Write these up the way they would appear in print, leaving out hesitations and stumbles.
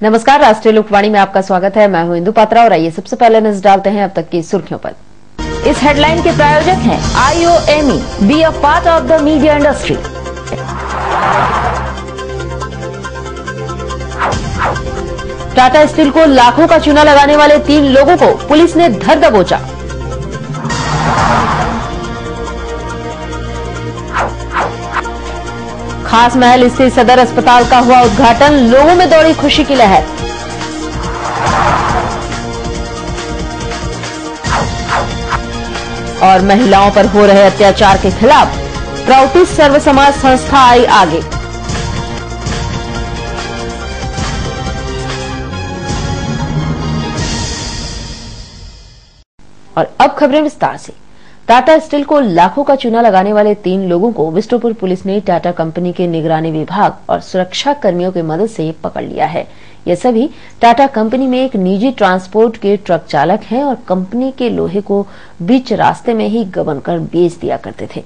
नमस्कार, राष्ट्रीय लोकवाणी में आपका स्वागत है। मैं हूं इंदु पात्रा और आइए सबसे पहले नजर डालते हैं अब तक की सुर्खियों पर। इस हेडलाइन के प्रायोजक हैं IOME, be a part of the media industry. Tata steel को लाखों का चूना लगाने वाले 3 लोगों को पुलिस ने धर दबोचा। खास महल स्थित सदर अस्पताल का हुआ उद्घाटन, लोगों में दौड़ी खुशी की लहर। और महिलाओं पर हो रहे अत्याचार के खिलाफ प्राउटिस सर्व समाज संस्था आई आगे। और अब खबरें विस्तार से। टाटा स्टील को लाखों का चूना लगाने वाले 3 लोगों को विष्णुपुर पुलिस ने टाटा कंपनी के निगरानी विभाग और सुरक्षा कर्मियों की मदद से पकड़ लिया है। ये सभी टाटा कंपनी में एक निजी ट्रांसपोर्ट के ट्रक चालक हैं और कंपनी के लोहे को बीच रास्ते में ही गबन कर बेच दिया करते थे।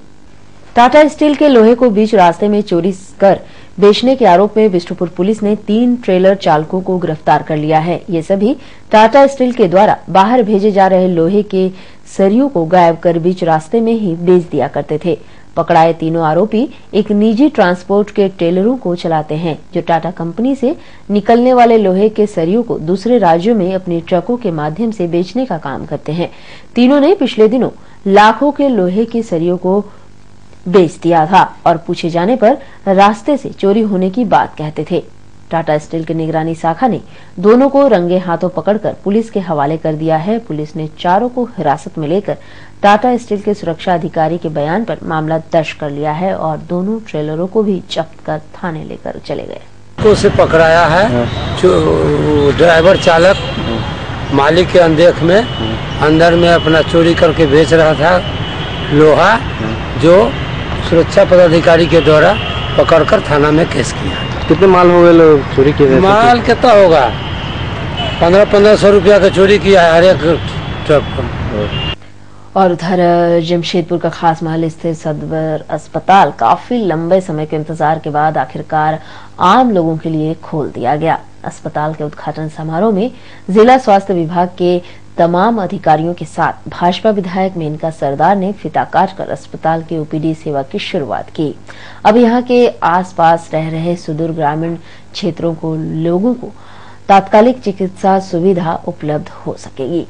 टाटा स्टील के लोहे को बीच रास्ते में चोरी कर बेचने के आरोप में विष्णुपुर पुलिस ने 3 ट्रेलर चालकों को गिरफ्तार कर लिया है। ये सभी टाटा स्टील के द्वारा बाहर भेजे जा रहे लोहे के सरियों को गायब कर बीच रास्ते में ही बेच दिया करते थे। पकड़ाए तीनों आरोपी एक निजी ट्रांसपोर्ट के ट्रेलरों को चलाते हैं, जो टाटा कंपनी से निकलने वाले लोहे के सरियों को दूसरे राज्यों में अपने ट्रकों के माध्यम से बेचने का काम करते हैं। तीनों ने पिछले दिनों लाखों के लोहे के सरियों को बेच दिया था और पूछे जाने पर रास्ते से चोरी होने की बात कहते थे। टाटा स्टील की निगरानी शाखा ने दोनों को रंगे हाथों पकड़कर पुलिस के हवाले कर दिया है। पुलिस ने चारों को हिरासत में लेकर टाटा स्टील के सुरक्षा अधिकारी के बयान पर मामला दर्ज कर लिया है और दोनों ट्रेलरों को भी जब्त कर थाने लेकर चले गए। उसे पकड़ाया है ड्राइवर चालक मालिक के अनदेख में अंदर में अपना चोरी करके बेच रहा था लोहा, जो सुरक्षा पदाधिकारी के द्वारा पकड़कर थाना में केस किया। कितने माल हो गए चोरी किए? माल कितना होगा? 1500 रुपया का चोरी किया है हर एक ट्रक पर। और उधर जमशेदपुर का खास महल स्थित सदर अस्पताल काफी लंबे समय के इंतजार के बाद आखिरकार आम लोगों के लिए खोल दिया गया। अस्पताल के उद्घाटन समारोह में जिला स्वास्थ्य विभाग के तमाम अधिकारियों के साथ भाजपा विधायक मेनका सरदार ने फीता काटकर अस्पताल के OPD सेवा की शुरुआत की। अब यहां के आसपास रह रहे सुदूर ग्रामीण क्षेत्रों को लोगों को तात्कालिक चिकित्सा सुविधा उपलब्ध हो सकेगी।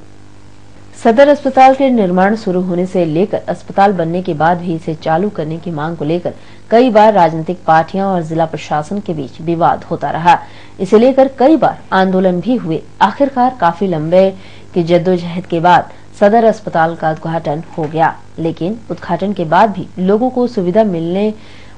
सदर अस्पताल के निर्माण शुरू होने से लेकर अस्पताल बनने के बाद भी इसे चालू करने की मांग को लेकर कई बार राजनीतिक पार्टियां और जिला प्रशासन के बीच विवाद होता रहा। इसे लेकर कई बार आंदोलन भी हुए। आखिरकार काफी लंबे की जद्दोजहद के बाद सदर अस्पताल का उद्घाटन हो गया, लेकिन उद्घाटन के बाद भी लोगों को सुविधा मिलने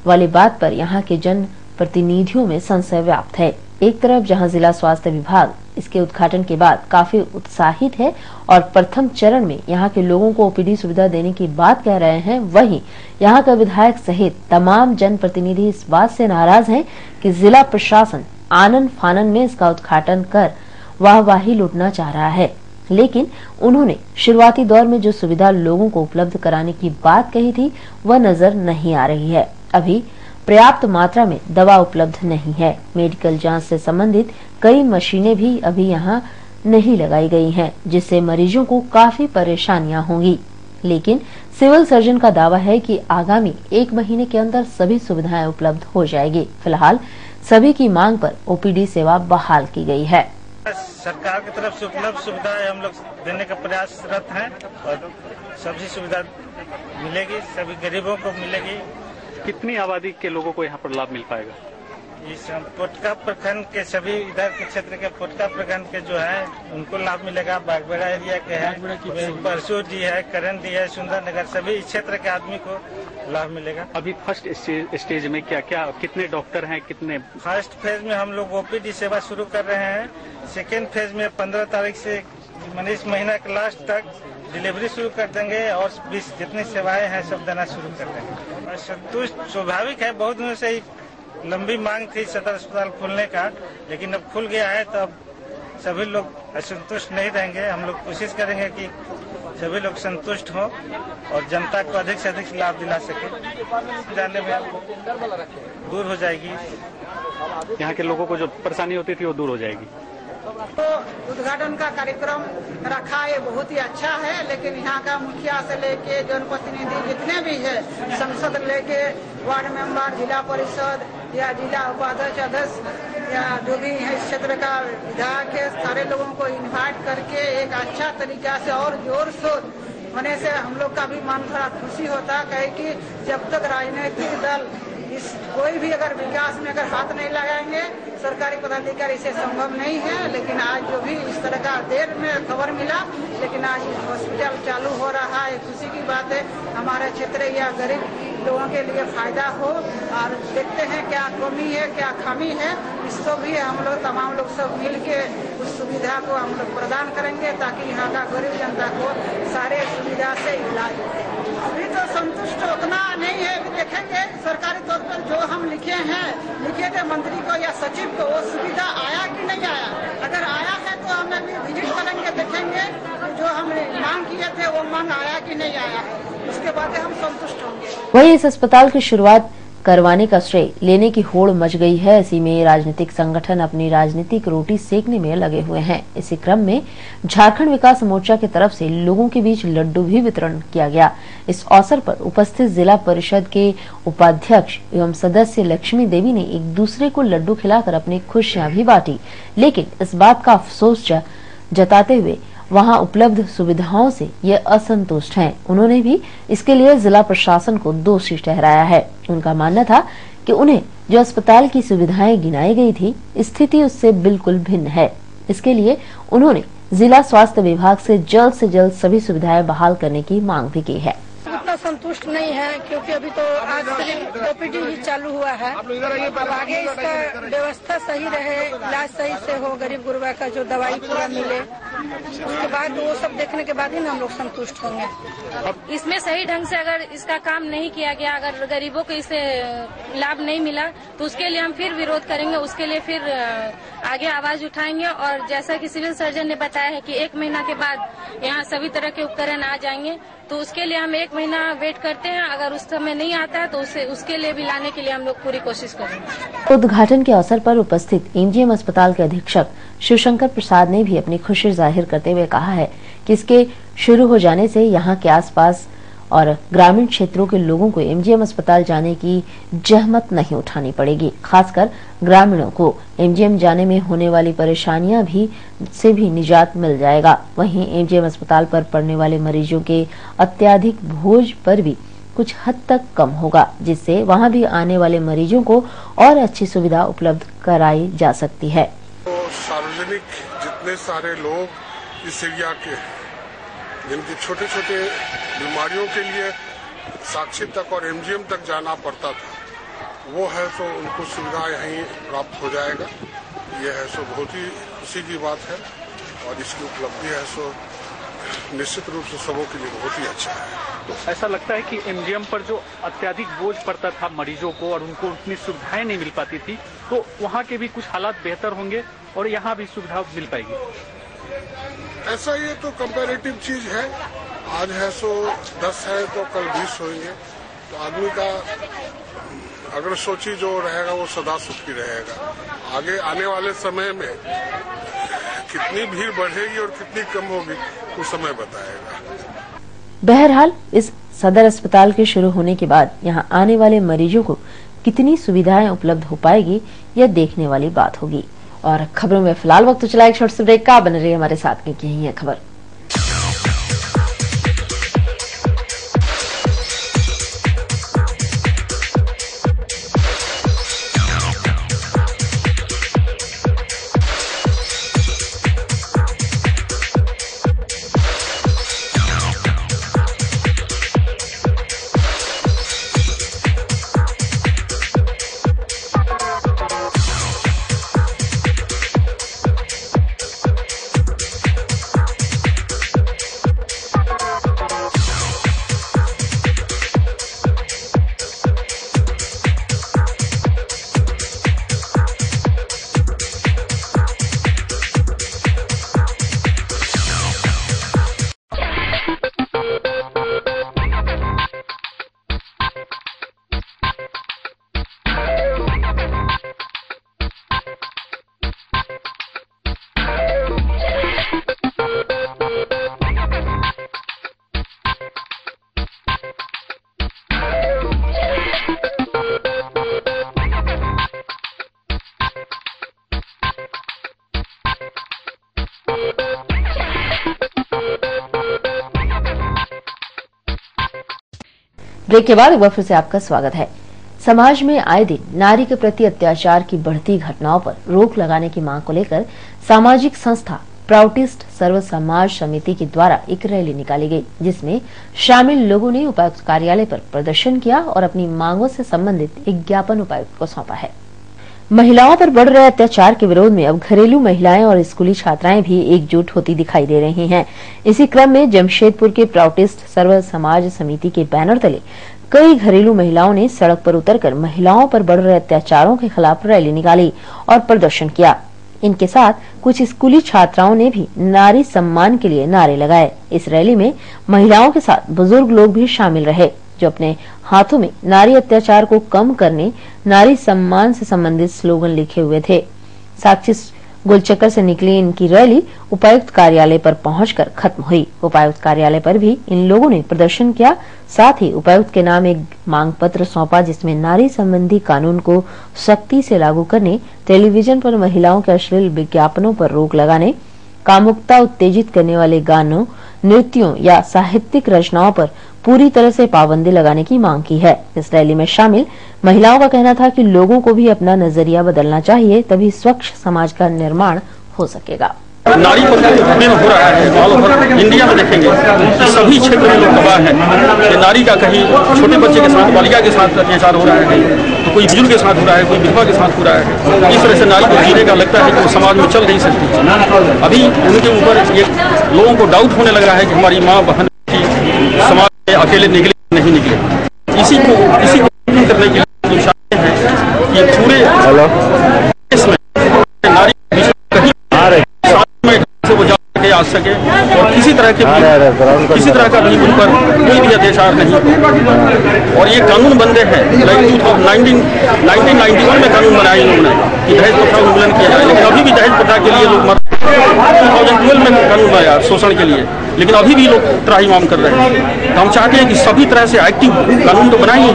वाली बात पर यहाँ के जन प्रतिनिधियों में संशय व्याप्त है। एक तरफ जहां जिला स्वास्थ्य विभाग इसके उद्घाटन के बाद काफी उत्साहित है और प्रथम चरण में यहां के लोगों को OPD सुविधा देने की बात कह रहे हैं, वहीं यहां का विधायक सहित तमाम जनप्रतिनिधि इस बात से नाराज हैं कि जिला प्रशासन आनन फानन में इसका उद्घाटन कर वाहवाही लूटना चाह रहा है। लेकिन उन्होंने शुरुआती दौर में जो सुविधा लोगों को उपलब्ध कराने की बात कही थी वह नजर नहीं आ रही है। अभी पर्याप्त मात्रा में दवा उपलब्ध नहीं है। मेडिकल जांच से संबंधित कई मशीनें भी अभी यहां नहीं लगाई गई हैं, जिससे मरीजों को काफी परेशानियां होंगी। लेकिन सिविल सर्जन का दावा है कि आगामी 1 महीने के अंदर सभी सुविधाएं उपलब्ध हो जाएगी। फिलहाल सभी की मांग पर OPD सेवा बहाल की गई है। सरकार की तरफ से उपलब्ध सुविधाएं हम लोग देने का प्रयासरत हैं और सभी सुविधा मिलेगी, सभी गरीबों को मिलेगी। कितनी आबादी के लोगों को यहाँ पर लाभ मिल पाएगा? इस पोटका प्रखंड के सभी इधर के क्षेत्र के पोटका प्रखंड के जो है उनको लाभ मिलेगा। बागबेड़ा एरिया के है, परसोडी है, करंडी है, सुंदरनगर, सभी इस क्षेत्र के आदमी को लाभ मिलेगा। अभी फर्स्ट स्टेज में क्या क्या कितने डॉक्टर हैं? कितने? फर्स्ट फेज में हम लोग OPD सेवा शुरू कर रहे हैं। सेकेंड फेज में 15 तारीख से इस महीना के लास्ट तक डिलीवरी शुरू कर देंगे और 20 जितनी सेवाएं हैं सब देना शुरू कर देंगे। संतुष्ट स्वाभाविक है, बहुत दिनों से लंबी मांग थी सदर अस्पताल खोलने का, लेकिन अब खुल गया है तो अब सभी लोग असंतुष्ट नहीं रहेंगे। हम लोग कोशिश करेंगे कि सभी लोग संतुष्ट हों और जनता को अधिक से अधिक लाभ दिला सके। जाने में दूर हो जाएगी यहाँ के लोगों को जो परेशानी होती थी वो दूर हो जाएगी। तो उद्घाटन का कार्यक्रम रखा ये बहुत ही अच्छा है, लेकिन यहाँ का मुखिया से लेके जनप्रतिनिधि जितने भी है, संसद लेके वार्ड मेंबर, जिला परिषद या जिला उपाध्यक्ष, अध्यक्ष या जो भी है इस क्षेत्र का विधायक है, सारे लोगों को इन्वाइट करके एक अच्छा तरीका से और जोर शोर होने से हम लोग का भी मन थोड़ा खुशी होता है कि जब तक राजनीतिक दल इस कोई भी अगर विकास में अगर हाथ नहीं लगाएंगे, सरकारी पदाधिकारी से संभव नहीं है। लेकिन आज जो भी इस तरह का देर में खबर मिला, लेकिन आज हॉस्पिटल चालू हो रहा है, खुशी की बात है। हमारे क्षेत्र या गरीब लोगों के लिए फायदा हो, और देखते हैं क्या कमी है क्या खामी है, इसको भी हम लोग तमाम लोग सब मिल के उस सुविधा को हम लोग प्रदान करेंगे, ताकि यहाँ का गरीब जनता को सारे सुविधा से इलाज हो। अभी तो संतुष्ट उतना नहीं है, अभी देखेंगे सरकारी तौर पर जो हम लिखे थे मंत्री को या सचिव को, वो सुविधा आया कि नहीं आया। अगर आया है तो हम अभी विजिट करेंगे, देखेंगे जो हमने मांग किए थे वो मांग आया कि नहीं आया है, उसके बाद हम संतुष्ट होंगे। वहीं इस अस्पताल की शुरुआत करवाने का श्रेय लेने की होड़ मच गई है। ऐसी में राजनीतिक संगठन अपनी राजनीतिक रोटी सेकने में लगे हुए हैं। इसी क्रम में झारखंड विकास मोर्चा की तरफ से लोगों के बीच लड्डू भी वितरण किया गया। इस अवसर पर उपस्थित जिला परिषद के उपाध्यक्ष एवं सदस्य लक्ष्मी देवी ने एक दूसरे को लड्डू खिलाकर अपनी खुशियां भी बांटी, लेकिन इस बात का अफसोस जताते हुए वहां उपलब्ध सुविधाओं से ये असंतुष्ट हैं। उन्होंने भी इसके लिए जिला प्रशासन को दोषी ठहराया है। उनका मानना था कि उन्हें जो अस्पताल की सुविधाएं गिनाई गई थी, स्थिति उससे बिल्कुल भिन्न है। इसके लिए उन्होंने जिला स्वास्थ्य विभाग से जल्द सभी सुविधाएं बहाल करने की मांग भी की है। उतना संतुष्ट नहीं है, क्योंकि अभी तो आज सिर्फ ओपीडी ही चालू हुआ है। अब आगे इसका व्यवस्था सही रहे, इलाज सही से हो, गरीब गुरबा का जो दवाई पूरा मिले, उसके बाद वो सब देखने के बाद ही ना हम लोग संतुष्ट होंगे। इसमें सही ढंग से अगर इसका काम नहीं किया गया, अगर गरीबों को इससे लाभ नहीं मिला, तो उसके लिए हम फिर विरोध करेंगे, उसके लिए फिर आगे आवाज उठाएंगे। और जैसा कि सिविल सर्जन ने बताया है कि 1 महीना के बाद यहाँ सभी तरह के उपकरण आ जाएंगे, तो उसके लिए हम 1 महीना वेट करते हैं। अगर उस समय नहीं आता है तो उसके लिए भी लाने के लिए हम लोग पूरी कोशिश करेंगे। उद्घाटन के अवसर पर उपस्थित एमजीएम अस्पताल के अधीक्षक शिवशंकर प्रसाद ने भी अपनी खुशी जाहिर करते हुए कहा है कि इसके शुरू हो जाने से यहाँ के आसपास और ग्रामीण क्षेत्रों के लोगों को एमजीएम अस्पताल जाने की जहमत नहीं उठानी पड़ेगी। खासकर ग्रामीणों को एमजीएम जाने में होने वाली परेशानियां से भी निजात मिल जाएगा। वहीं एमजीएम अस्पताल पर पड़ने वाले मरीजों के अत्यधिक बोझ पर भी कुछ हद तक कम होगा, जिससे वहां भी आने वाले मरीजों को और अच्छी सुविधा उपलब्ध कराई जा सकती है। तो सार्वजनिक जितने सारे लोग इस एरिया के जिनकी छोटे छोटे बीमारियों के लिए साक्षी तक और एमजीएम तक जाना पड़ता था, वो है तो उनको सुविधा यहीं प्राप्त हो जाएगा। ये है सो बहुत ही खुशी की बात है, और इसकी उपलब्धि है सो निश्चित रूप से सबों के लिए बहुत ही अच्छा है। तो ऐसा लगता है कि एमजीएम पर जो अत्यधिक बोझ पड़ता था मरीजों को और उनको उतनी सुविधाएं नहीं मिल पाती थी, तो वहाँ के भी कुछ हालात बेहतर होंगे और यहाँ भी सुविधा मिल पाएगी। ऐसा ये तो कंपैरेटिव चीज है, आज है सो 10 है तो कल 20 होंगे, तो आदमी का अगर सोची जो रहेगा वो सदा सुखी रहेगा। आगे आने वाले समय में कितनी भीड़ बढ़ेगी और कितनी कम होगी वो समय बताएगा। बहरहाल इस सदर अस्पताल के शुरू होने के बाद यहां आने वाले मरीजों को कितनी सुविधाएं उपलब्ध हो पाएगी, यह देखने वाली बात होगी। और खबरों में फिलहाल वक्त चला एक छोटे से ब्रेक का। बने रहिए हमारे साथ, क्योंकि यही है खबर। ब्रेक के बाद एक बार फिर से आपका स्वागत है। समाज में आए दिन नारी के प्रति अत्याचार की बढ़ती घटनाओं पर रोक लगाने की मांग को लेकर सामाजिक संस्था प्राउटिस्ट सर्व समाज समिति के द्वारा एक रैली निकाली गई, जिसमें शामिल लोगों ने उपायुक्त कार्यालय पर प्रदर्शन किया और अपनी मांगों से संबंधित एक ज्ञापन उपायुक्त को सौंपा है। महिलाओं पर बढ़ रहे अत्याचार के विरोध में अब घरेलू महिलाएं और स्कूली छात्राएं भी एकजुट होती दिखाई दे रही हैं। इसी क्रम में जमशेदपुर के प्राउटिस्ट सर्व समाज समिति के बैनर तले कई घरेलू महिलाओं ने सड़क पर उतरकर महिलाओं पर बढ़ रहे अत्याचारों के खिलाफ रैली निकाली और प्रदर्शन किया। इनके साथ कुछ स्कूली छात्राओं ने भी नारी सम्मान के लिए नारे लगाए। इस रैली में महिलाओं के साथ बुजुर्ग लोग भी शामिल रहे, जो अपने हाथों में नारी अत्याचार को कम करने, नारी सम्मान से संबंधित स्लोगन लिखे हुए थे। साक्षी गोलचक्कर से निकली इनकी रैली उपायुक्त कार्यालय पर पहुंचकर खत्म हुई। उपायुक्त कार्यालय पर भी इन लोगों ने प्रदर्शन किया। साथ ही उपायुक्त के नाम एक मांग पत्र सौंपा, जिसमें नारी संबंधी कानून को सख्ती से लागू करने, टेलीविजन पर महिलाओं के अश्लील विज्ञापनों पर रोक लगाने, कामुकता उत्तेजित करने वाले गानों, नृत्यों या साहित्यिक रचनाओं पर पूरी तरह से पाबंदी लगाने की मांग की है। इस रैली में शामिल महिलाओं का कहना था कि लोगों को भी अपना नजरिया बदलना चाहिए, तभी स्वच्छ समाज का निर्माण हो सकेगा। नारी पर उत्पीड़न हो रहा है। ऑल ओवर इंडिया में देखेंगे कि सभी क्षेत्र में लोग गवाह हैं कि नारी का कहीं छोटे बच्चे के साथ, बालिका के साथ अत्याचार हो रहा है, तो कोई बुजुर्ग के साथ हो रहा है, कोई विधवा के साथ हो रहा है। इस तरह से नारी को जीने का लगता है कि वो समाज में चल नहीं सकती। अभी उनके ऊपर ये लोगों को डाउट होने लगा है कि हमारी माँ बहन की समाज में अकेले निकले नहीं निकले। इसी को करने के लिए हैं कि पूरे देश में नारी से वो जाके आ सके और किसी तरह का भी उन पर कोई भी अत्याचार नहीं। और ये कानून बनते हैं, 1991 में कानून बनाया इन्होंने कि दहेज प्रथा उन्मूलन किया जाए, लेकिन अभी भी दहेज प्रथा के लिए लोग 2012 में कानून बनाया शोषण के लिए, लेकिन अभी भी लोग त्राहिमाम कर रहे हैं। तो हम चाहते हैं कि सभी तरह से एक्टिव कानून तो बना ही है,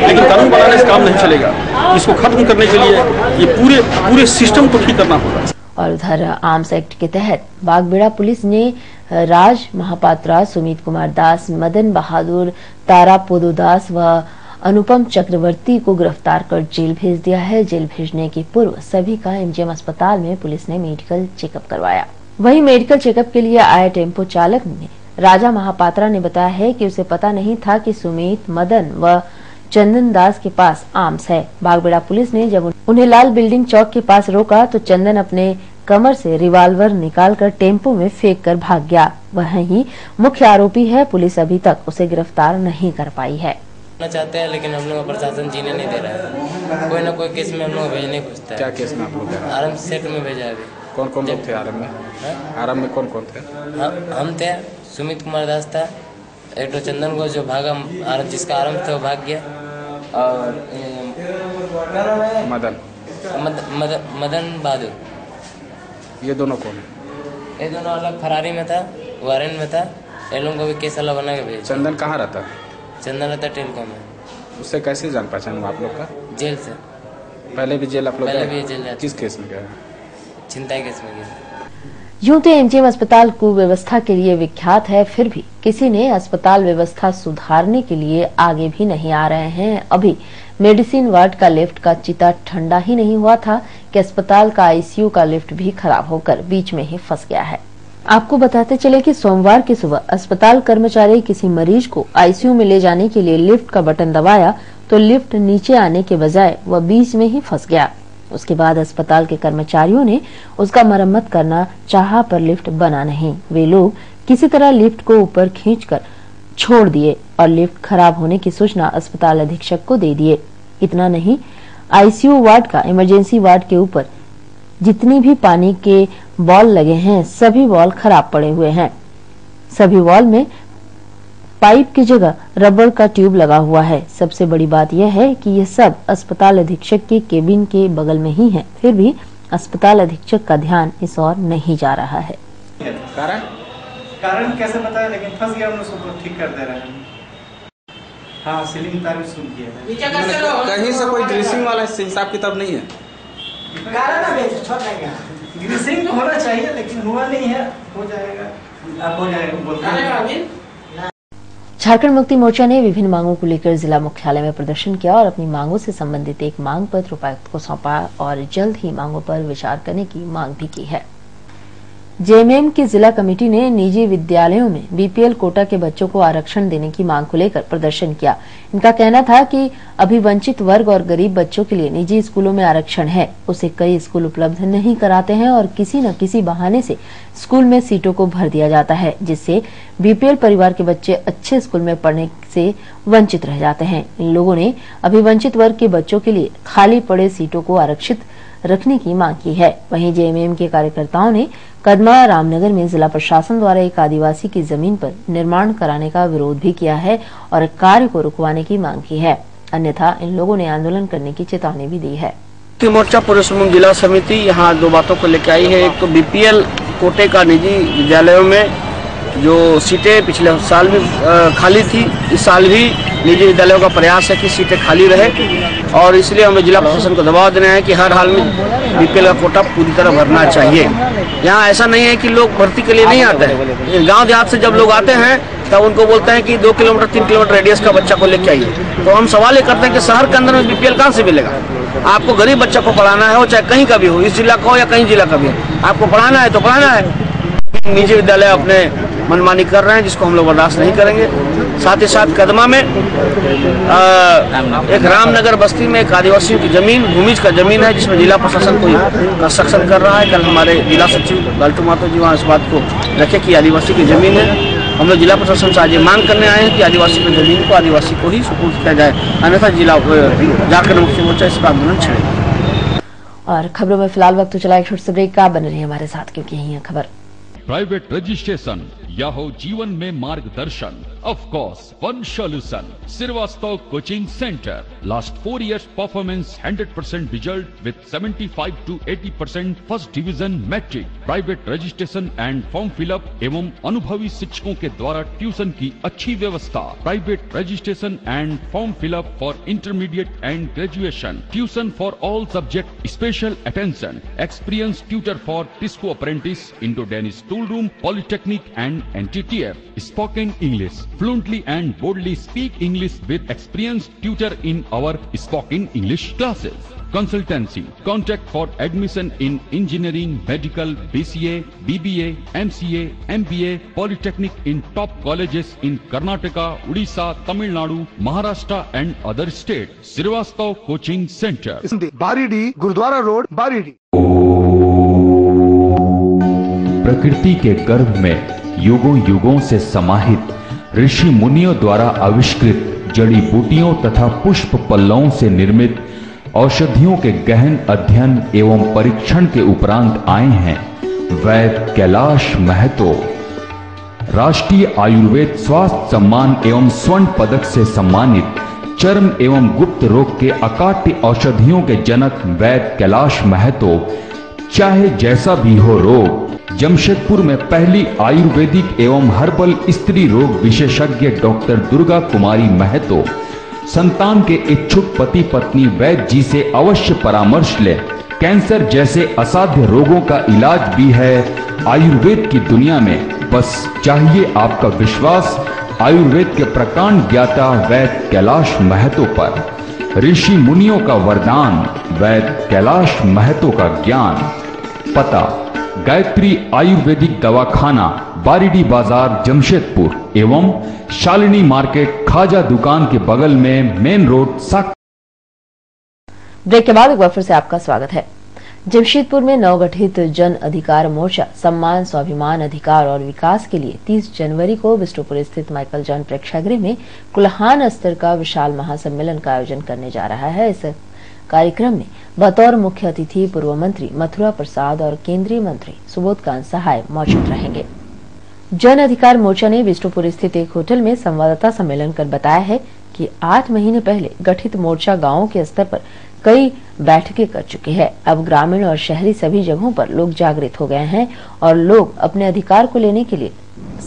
लेकिन कानून बनाने से काम नहीं चलेगा। इसको खत्म करने के लिए ये पूरे सिस्टम को ठीक करना होगा। और उधर आर्म्स एक्ट के तहत बागबेड़ा पुलिस ने राज महापात्रा, सुमित कुमार दास, मदन बहादुर, तारा पोदोदास व अनुपम चक्रवर्ती को गिरफ्तार कर जेल भेज दिया है। जेल भेजने के पूर्व सभी का एमजीएम अस्पताल में पुलिस ने मेडिकल चेकअप करवाया। वहीं मेडिकल चेकअप के लिए आए टेम्पो चालक ने राजा महापात्रा ने बताया है कि उसे पता नहीं था कि सुमित, मदन व चंदन दास के पास आर्म्स है। बागबेड़ा पुलिस ने जब उन्हें लाल बिल्डिंग चौक के पास रोका तो चंदन अपने कमर से रिवाल्वर निकालकर टेम्पो में फेंक कर भाग गया। वही मुख्य आरोपी है। पुलिस अभी तक उसे गिरफ्तार नहीं कर पाई है। चाहते हैं, लेकिन हम लोग प्रशासन जीने नहीं दे रहा है। कोई ना कोई केस में हम लोग भेजने खुजता है। क्या केस में आप लोग? आराम सेट में भेजा है। कौन कौन लोग थे आराम में? आराम में कौन कौन थे? हम थे, सुमित कुमार दास था, एक तो चंदन को जो भागा, जिसका आराम था वो भाग गया, और मदन बहादुर। ये दोनों कौन है? ये दोनों अलग फरारी में था, वारंट में था। ये लोगों को भी केस अलग बना के भेजा। चंदन कहाँ रहता है? चंदन रहता टेलकॉम में। उससे कैसे जान पहचान आप लोग का? जेल से। पहले भी जेल आप लोग? पहले भी जेल जाते। किस केस में गया? छिनताई केस में गया। यूं तो एमजीएम अस्पताल कुव्यवस्था के लिए विख्यात है, फिर भी किसी ने अस्पताल व्यवस्था सुधारने के लिए आगे भी नहीं आ रहे हैं। अभी मेडिसिन वार्ड का लिफ्ट का चिता ठंडा ही नहीं हुआ था कि अस्पताल का आईसीयू का लिफ्ट भी खराब होकर बीच में ही फंस गया है। आपको बताते चले कि सोमवार की सुबह अस्पताल कर्मचारी किसी मरीज को आईसीयू में ले जाने के लिए लिफ्ट का बटन दबाया तो लिफ्ट नीचे आने के बजाय वह बीच में ही फंस गया। उसके बाद अस्पताल के कर्मचारियों ने उसका मरम्मत करना चाहा, पर लिफ्ट बना नहीं। वे लोग किसी तरह लिफ्ट को ऊपर खींचकर छोड़ दिए और लिफ्ट खराब होने की सूचना अस्पताल अधीक्षक को दे दिए। इतना नहीं, आईसीयू वार्ड का इमरजेंसी वार्ड के ऊपर जितनी भी पानी के बॉल लगे हैं, सभी बॉल खराब पड़े हुए हैं। सभी बॉल में पाइप की जगह रबर का ट्यूब लगा हुआ है। सबसे बड़ी बात यह है कि यह सब अस्पताल अधीक्षक के केबिन के बगल में ही है, फिर भी अस्पताल अधीक्षक का ध्यान इस ओर नहीं जा रहा है। कारण कैसे बताया, लेकिन फंस गया, हम उसको ठीक कर दे रहे हैं। हाँ, सीलिंग तार भी सुन किया है। कहीं से कोई ग्रीसिंग वाला हिसाब किताब नहीं है? ग्रीसिंग होना चाहिए, लेकिन हुआ नहीं है। हो जाएगा, अब हो जाएगा बोलते हैं। झारखंड मुक्ति मोर्चा ने विभिन्न मांगों को लेकर जिला मुख्यालय में प्रदर्शन किया और अपनी मांगों से संबंधित एक मांग पत्र उपायुक्त को सौंपा और जल्द ही मांगों पर विचार करने की मांग भी की है। जेएमएम की जिला कमेटी ने निजी विद्यालयों में बीपीएल कोटा के बच्चों को आरक्षण देने की मांग को लेकर प्रदर्शन किया। इनका कहना था कि अभी वंचित वर्ग और गरीब बच्चों के लिए निजी स्कूलों में आरक्षण है, उसे कई स्कूल उपलब्ध नहीं कराते हैं और किसी न किसी बहाने से स्कूल में सीटों को भर दिया जाता है, जिससे बीपीएल परिवार के बच्चे अच्छे स्कूल में पढ़ने से वंचित रह जाते हैं। इन लोगों ने अभी वंचित वर्ग के बच्चों के लिए खाली पड़े सीटों को आरक्षित रखने की मांग की है। वहीं जेएमएम के कार्यकर्ताओं ने कदमा रामनगर में जिला प्रशासन द्वारा एक आदिवासी की जमीन पर निर्माण कराने का विरोध भी किया है और कार्य को रुकवाने की मांग की है, अन्यथा इन लोगों ने आंदोलन करने की चेतावनी भी दी है। मुक्ति मोर्चा पूर्व समूह जिला समिति यहाँ दो बातों को लेकर आई है। एक तो बीपीएल कोटे का निजी विद्यालयों में जो सीटें पिछले साल भी खाली थी, इस साल भी निजी विद्यालयों का प्रयास है कि सीटें खाली रहे और इसलिए हमें जिला प्रशासन को दबाव देना है कि हर हाल में बीपीएल का कोटा पूरी तरह भरना चाहिए। यहाँ ऐसा नहीं है कि लोग भर्ती के लिए नहीं आते हैं, गांव देहात से जब लोग आते हैं तब उनको बोलते हैं कि 2 किलोमीटर 3 किलोमीटर रेडियस का बच्चा को लेके आइए। तो हम सवाल ये करते हैं कि शहर के अंदर में बीपीएल कहाँ से मिलेगा? आपको गरीब बच्चा को पढ़ाना है, वो चाहे कहीं का भी हो, इस जिला का हो या कहीं जिला का भी हो, आपको पढ़ाना है तो पढ़ाना है। निजी विद्यालय अपने मनमानी कर रहे हैं, जिसको हम लोग बर्दाश्त नहीं करेंगे। साथ ही साथ कदमा में एक रामनगर बस्ती में एक आदिवासियों की जमीन भूमिज का जमीन है, जिसमें जिला प्रशासन को कंस्ट्रक्शन कर रहा है। कल हमारे जिला सचिव लालटू मातो जी वहाँ इस बात को रखे कि आदिवासी की जमीन है। हम लोग जिला प्रशासन से आज ये मांग करने आए हैं कि आदिवासी की जमीन को आदिवासी को ही सुपुर्द किया जाए, अन्यथा जिला झारखंड मुक्ति मोर्चा इसका आंदोलन छेड़ेगा। और खबरों में फिलहाल वक्त तो चला एक छोटे से ब्रेक का, बने रहिए हमारे साथ क्योंकि यही है खबर। प्राइवेट रजिस्ट्रेशन या हो जीवन में मार्गदर्शन, of course one solution, Srivastava Coaching Center. Last 4 years performance 100% result with 75 to 80% first division metric. Private registration and form fill up एवं अनुभवी शिक्षकों के द्वारा ट्यूशन की अच्छी व्यवस्था। Private registration and form fill up for intermediate and graduation. Tuition for all subject, special attention. Experienced tutor for Tisco apprentice, Indo-Danish tool room, polytechnic and NTTF. Spoken English. Fluently and boldly speak English with experienced tutor in our spoken English classes. Consultancy. Contact for admission in engineering, medical, BCA, BBA, MCA, MBA, polytechnic in top colleges in Karnataka, Odisha, Tamil Nadu, Maharashtra and other states. Srivastava Coaching Center. Baridih, Gurudwara road, Baridih. प्रकृति के गर्भ में युगों युगों से समाहित ऋषि मुनियों द्वारा आविष्कृत जड़ी बूटियों तथा पुष्प पल्लवों से निर्मित औषधियों के गहन अध्ययन एवं परीक्षण के उपरांत आए हैं वैद्य कैलाश महतो। राष्ट्रीय आयुर्वेद स्वास्थ्य सम्मान एवं स्वर्ण पदक से सम्मानित चर्म एवं गुप्त रोग के अकाट्य औषधियों के जनक वैद्य कैलाश महतो, चाहे जैसा भी हो रोग, जमशेदपुर में पहली आयुर्वेदिक एवं हर्बल स्त्री रोग विशेषज्ञ डॉक्टर दुर्गा कुमारी महतो संतान के इच्छुक पति पत्नी वैद्य जी से अवश्य परामर्श ले। कैंसर जैसे असाध्य रोगों का इलाज भी है आयुर्वेद की दुनिया में, बस चाहिए आपका विश्वास आयुर्वेद के प्रकांड ज्ञाता वैद्य कैलाश महतो पर। ऋषि मुनियों का वरदान, वैद्य कैलाश महतो का ज्ञान। पता गायत्री आयुर्वेदिक दवाखाना, बारीडी बाजार, जमशेदपुर एवं शालिनी मार्केट खाजा दुकान के बगल में मेन रोड साक। ब्रेक के बाद एक बार फिर से आपका स्वागत है। जमशेदपुर में नवगठित जन अधिकार मोर्चा सम्मान, स्वाभिमान, अधिकार और विकास के लिए 30 जनवरी को बिष्टुपुर स्थित माइकल जॉन प्रेक्षागृह में कुल्हान स्तर का विशाल महासम्मेलन का आयोजन करने जा रहा है। इस कार्यक्रम में बतौर मुख्य अतिथि पूर्व मंत्री मथुरा प्रसाद और केंद्रीय मंत्री सुबोधकांत सहाय मौजूद रहेंगे। जन अधिकार मोर्चा ने बिष्टुपुर स्थित एक होटल में संवाददाता सम्मेलन कर बताया है कि 8 महीने पहले गठित मोर्चा गांवों के स्तर पर कई बैठकें कर चुकी है। अब ग्रामीण और शहरी सभी जगहों पर लोग जागृत हो गए हैं और लोग अपने अधिकार को लेने के लिए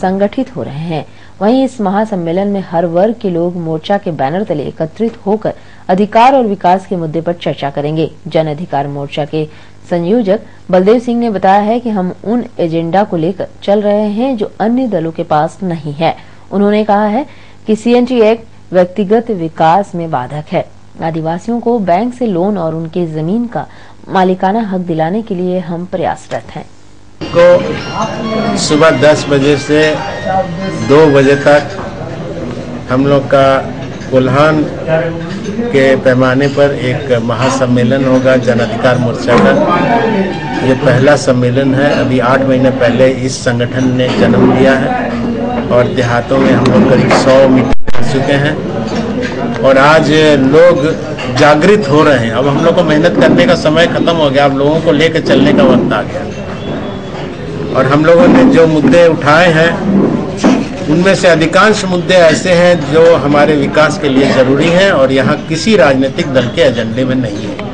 संगठित हो रहे हैं। वहीं इस महासम्मेलन में हर वर्ग के लोग मोर्चा के बैनर तले एकत्रित होकर अधिकार और विकास के मुद्दे पर चर्चा करेंगे। जन अधिकार मोर्चा के संयोजक बलदेव सिंह ने बताया है कि हम उन एजेंडा को लेकर चल रहे हैं जो अन्य दलों के पास नहीं है। उन्होंने कहा है कि CNT एक्ट व्यक्तिगत विकास में बाधक है। आदिवासियों को बैंक से लोन और उनके जमीन का मालिकाना हक दिलाने के लिए हम प्रयासरत हैं। को सुबह 10 बजे से 2 बजे तक हम लोग का कोल्हान के पैमाने पर एक महासम्मेलन होगा जन अधिकार मोर्चा का। ये पहला सम्मेलन है। अभी 8 महीने पहले इस संगठन ने जन्म लिया है और देहातों में हम लोग करीब 100 मीटिंग कर चुके हैं और आज लोग जागृत हो रहे हैं। अब हम लोग को मेहनत करने का समय खत्म हो गया, अब लोगों को लेकर चलने का वक्त आ गया। और हम लोगों ने जो मुद्दे उठाए हैं उनमें से अधिकांश मुद्दे ऐसे हैं जो हमारे विकास के लिए जरूरी हैं और यहाँ किसी राजनीतिक दल के एजेंडे में नहीं है।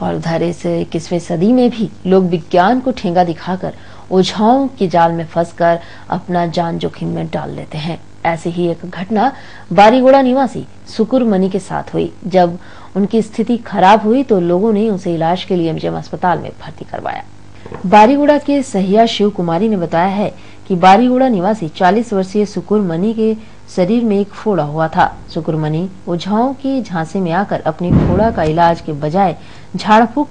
और उधर इस 21वीं सदी में भी लोग विज्ञान को ठेंगा दिखाकर ओझाओं के जाल में फंसकर अपना जान जोखिम में डाल लेते हैं। ऐसी ही एक घटना बारीगोड़ा निवासी सुकुर मनी के साथ हुई। जब उनकी स्थिति खराब हुई तो लोगों ने उसे इलाज के लिए MGM अस्पताल में भर्ती करवाया। बारीगोड़ा के सहिया शिव कुमारी ने बताया है कि बारीगोड़ा निवासी 40 वर्षीय सुकुर मनी के शरीर में एक फोड़ा हुआ था। सुकुर मनी ओझाओं के झांसे में आकर अपनी फोड़ा का इलाज के बजाय झाड़ फूक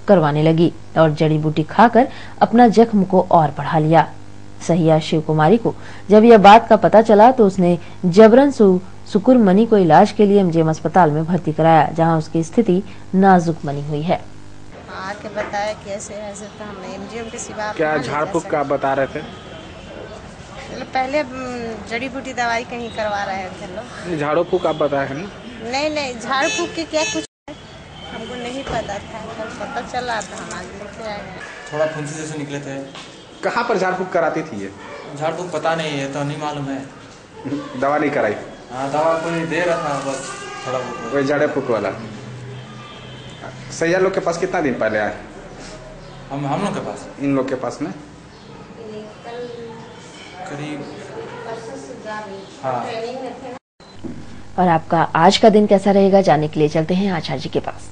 करवाने लगी और जड़ी बूटी खाकर अपना जख्म को और बढ़ा लिया। सहिया शिव कुमारी को जब यह बात का पता चला तो उसने जबरन सुकुर मनी को इलाज के लिए MGM अस्पताल में भर्ती कराया, जहां उसकी स्थिति नाजुक बनी हुई है। आके बताया कि ऐसे ऐसे तो हम MGM के सिवा क्या झाड़ फूक का बता रहे थे? पहले जड़ी बूटी दवाई कहीं करवा रहे थे लोग। झाड़ू फूक आप बताए हैं? नहीं झाड़ फूक के क्या कुछ हमको नहीं पता था, कल पता चला था हम आज लेके आए हैं। थोड़ा फुंसी जैसे निकले थे। कहाँ पर झाड़ फूक कराती थी ये? झाड़ फूक पता नहीं है, तो नहीं मालूम है। दवा नहीं कराई? हाँ दवा कोई दे रहा था बस थोड़ा बहुत। वही झाड़ फूक वाला। सैया लोग के पास कितना दिन पहले आए? हम लोग के पास? इन लोग के पास में करीब हाँ। और आपका आज का दिन कैसा रहेगा जानने के लिए चलते हैं आचार्य जी के पास।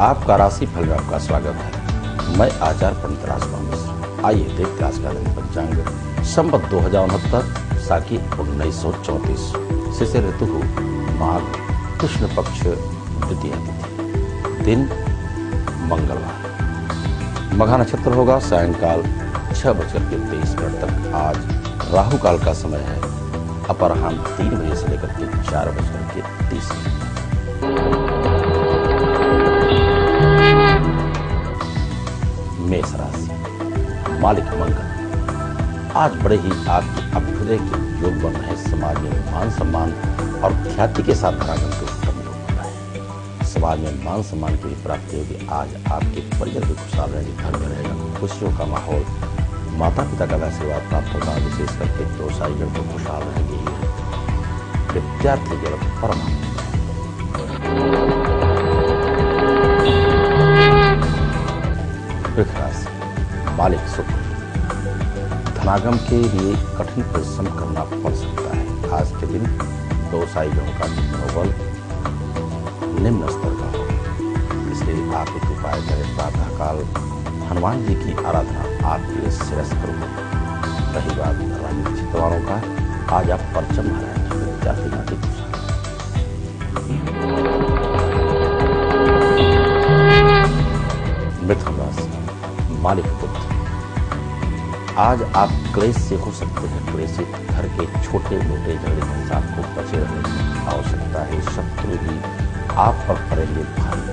आपका राशि फल में आपका स्वागत है। मैं आचार्य पंडित राजकुमार मिश्र। आइए देखते आज का दिन पंचांग। संवत 2069 साकी 1934 शिशिर ऋतु को माघ कृष्ण पक्ष द्वितीय तिथि, दिन मंगलवार। मघा नक्षत्र होगा सायंकाल 6:23 तक। आज राहु काल का समय है अपराह्न 3 बजे से लेकर के 4:30। मेष राशि, मालिक मंगल। आज बड़े ही आपके अभ्युदय के योग बन रहे। समाज में मान सम्मान और ख्याति के साथ धरागम के उत्तम योग बन रहे हैं। समाज में मान सम्मान की भी प्राप्ति होगी। आज आपके परिजन भी खुशहाल रहेंगे, घर में रहेगा खुशियों का माहौल, माता पिता का आशीर्वाद प्राप्त होगा। विशेष करके व्यवसायियों को खुशहाल रहेंगे ही। विद्यार्थी जगत परम वृक्ष राशि, मालिक शुक्र। धनागम के लिए कठिन परिश्रम करना पड़ सकता है। आज के दिन व्यवसायियों का मनोबल निम्न स्तर का हो, इसलिए आप एक उपाय करें। प्रातःकाल हनुमान जी की आराधना आपके लिए श्रेयस्कर होगी। रही बात राजनीतिक क्षेत्र वालों का, आज आप परचम हराएंगे। विद्यार्थी नाटी मिथुन राशि, मालिक पुत्र। आज आप क्लेश से हो सकते हैं क्लेशित। घर के छोटे मोटे झगड़े फसाद को बचे रहने की आवश्यकता है। शत्रु भी आप पर पड़ेंगे भारी,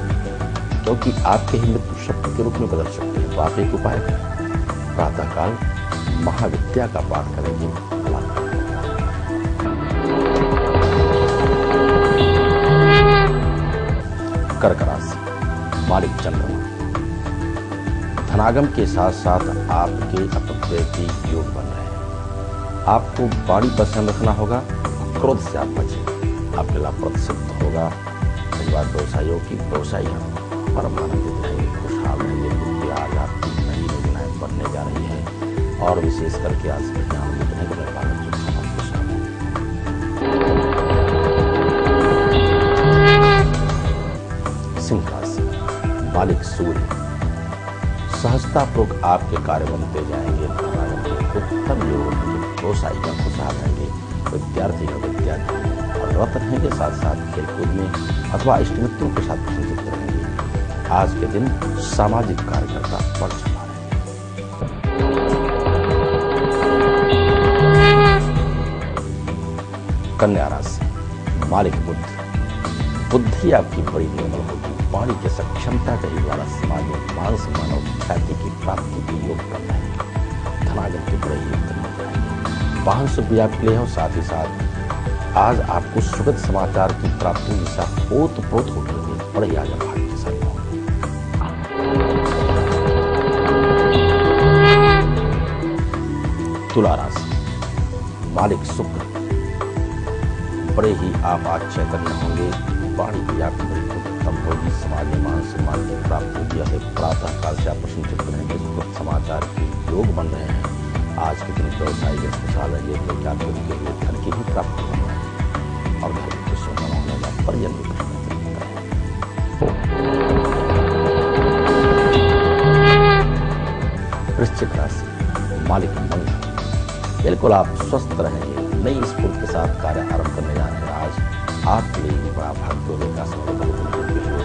क्योंकि आपके ही मित्र शत्रु के रूप में बदल सकते हैं। तो आप एक उपाय करें, प्रातःकाल महाविद्या का पाठ करेंगे। कर्क राशि, मालिक चंद्रमा। धनागम के साथ साथ आपके अपव्यय के योग बन रहे हैं। आपको वाणी पर संयम रखना होगा, क्रोध से आप बचें। आपके लाभ सिद्ध होगा। परिवार व्यवसायियों की व्यवसायियाँ परम आनंदित रहेंगे, खुशहाल रहेंगे, क्योंकि आज आपकी नई योजनाएं बनने जा रही है और विशेष करके आज के आनंदित रहेंगे। मैं बालक जो समाज खुशहाल है। सिंह राशि, मालिक सूर्य, सहजतापूर्वक आपके कार्य बनते जाएंगे। उत्तम योग रहेंगे, व्यवसायिक खुशहाल रहेंगे, विद्यार्थी का विद्यार्थी और रत रहेंगे, साथ साथ खेलकूद में अथवा इष्ट मित्रों के साथ प्रसन्नचित्त रहेंगे। आज के दिन सामाजिक कार्यकर्ता बढ़ चला है। कन्या राशि, मालिक बुद्धि आपकी बड़ी निर्मल होगी। वाणी के सक्षमता के द्वारा समाज में मान सम्मान और ख्याति की प्राप्ति के योग कर रहे हैं। धनागम के बड़े योग बन रहेंगे। वाहन से भी आपके लिए हो, साथ ही साथ आज आपको सुखद समाचार की प्राप्ति दिशा ओत-प्रोत हो रही है। बड़े आज भाग्यशाली होंगे। तुला राशि, मालिक शुक्र, बड़े ही आप आज चैतन्य होंगे। वाणी की आपकी बड़ी उत्तम होगी। समाज में मान सम्मान की प्राप्ति होगी। है प्रातः काल से आप प्रसन्नचित्त रहेंगे। सुखद समाचार के योग बन रहे हैं। आज के दिन व्यवसायिक खुशहाल रहेंगे, क्योंकि आपके लिए धन की भी प्राप्ति होने वाली है और घर में खुशियों का माहौल होगा। परिजन भी प्रसन्न रहेंगे। वृश्चिक राशि, मालिक मंगल, बिल्कुल आप स्वस्थ रहेंगे। नई स्फूर्ति के साथ कार्य आरंभ करने जा रहे हैं। आज आपके लिए बड़ा भाग्य का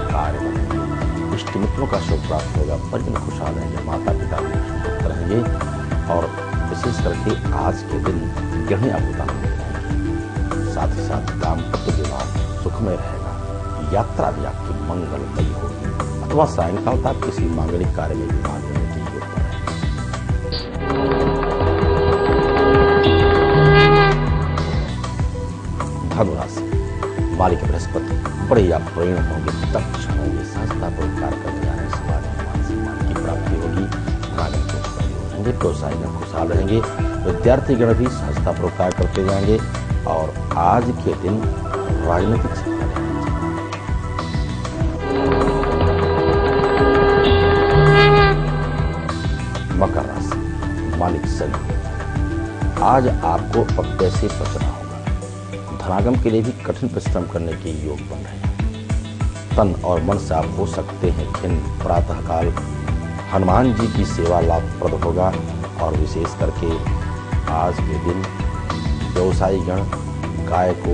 कार्य बनेंगे। इष्ट मित्रों का शुभ प्राप्त होगा। परिजन खुशहाल रहेंगे। माता पिता भी खुश रहेंगे और विशेष करके आज के दिन गृहिणी अवतार रहेंगे। साथ ही साथ दाम्पत्य विवाह सुखमय रहेगा। यात्रा भी आपकी मंगलमयी होगी अथवा सायंकाल तक किसी मांगलिक कार्य में भाग लेने की योग है। धनु राशि, मालिक बृहस्पति, बड़े आप प्रेम होंगे, दक्ष होंगे, सहजतापूर्वक कार्य करने जा रहे हैं। समाज में मान सम्मान की प्राप्ति होगी। धनागम के उत्तम योग रहेंगे। व्यवसायी में खुशहाल रहेंगे। विद्यार्थी गण भी सहजतापूर्वक कार्य करते जाएंगे और आज के दिन राजनीतिक क्षेत्र में मकर राशि, मालिक शनि, आज आपको अपने से बचना होगा। धनागम के लिए भी कठिन परिश्रम करने के योग बन रहे हैं। तन और मन से आप हो सकते हैं खिन्न। प्रातःकाल हनुमान जी की सेवा लाभप्रद होगा और विशेष करके आज के दिन व्यवसायी गण गाय को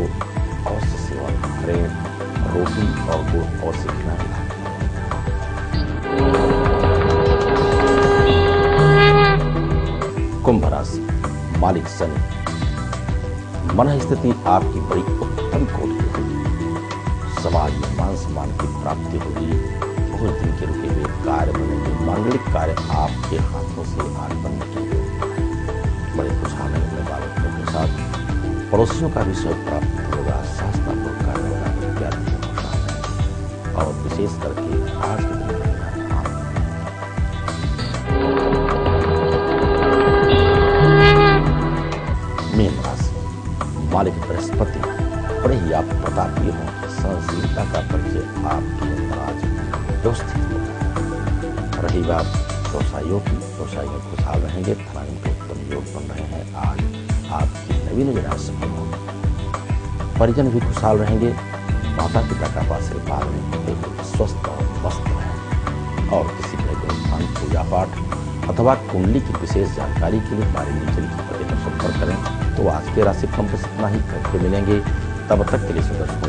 अवश्य सेवा करें। रोटी और गुड़ अवश्य खिलाएं। कुंभ राशि, मालिक शनि, मन स्थिति आपकी बड़ी उत्तम कोटि होगी। समाज में मान सम्मान की प्राप्ति होगी। बहुत दिन के रुके हुए कार्य बनेंगे। मांगलिक कार्य आपके हाथों से आज बनने के योग बड़े खुशहाल होने वाले के साथ पड़ोसियों का भी सहयोग प्राप्त होगा। सहजतापूर्वक कार्य होगा। विद्यार्थी खुशहाल रहेंगे और विशेष करके आज के दिन मीन राशि, मालिक बृहस्पति, बड़े ही आप प्रतापी होंगे। सहनशीलता का परिचय आपके अंदर आज व्यवस्थित होगा। रही बात व्यवसायियों की, व्यवसायी खुशहाल रहेंगे। धनागम के उत्तम योग बन रहे हैं। आज आपकी नवीन योजना सफल होगी। परिजन भी खुशहाल रहेंगे। माता पिता का आशीर्वाद में स्वस्थ और मस्त रहें। और किसी भी स्थान पूजा पाठ अथवा कुंडली की विशेष जानकारी के लिए हमारे नीचे लिखे पते पर संपर्क करें। तो आज के राशि फल बस इतना ही करके मिलेंगे। तब तक के लिए दर्शकों को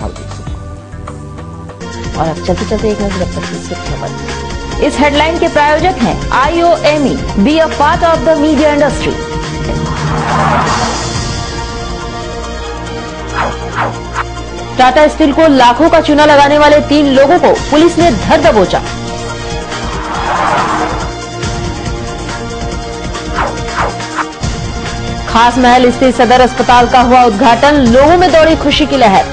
हार्दिक शुभकामनाएं। और अब चलते चलते एक नजर खबर। इस हेडलाइन के प्रायोजक हैं IOME, be a part of the media industry. Tata steel को लाखों का चूना लगाने वाले 3 लोगों को पुलिस ने धर दबोचा। खास महल स्थित सदर अस्पताल का हुआ उद्घाटन, लोगों में दौड़ी खुशी की लहर।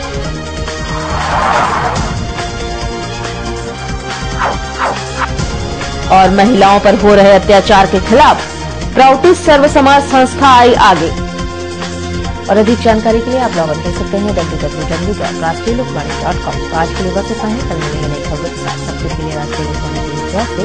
और महिलाओं पर हो रहे अत्याचार के खिलाफ प्राउटिस सर्व समाज संस्था आई आगे। और अधिक जानकारी के लिए आप लॉग इन कर सकते हैं www.rashtriyalokbani.com। आज के लिए बस इतना ही। कल मिलेंगे नई खबरों के साथ। तब तक के लिए राष्ट्रीय लोकवाणी की तरफ से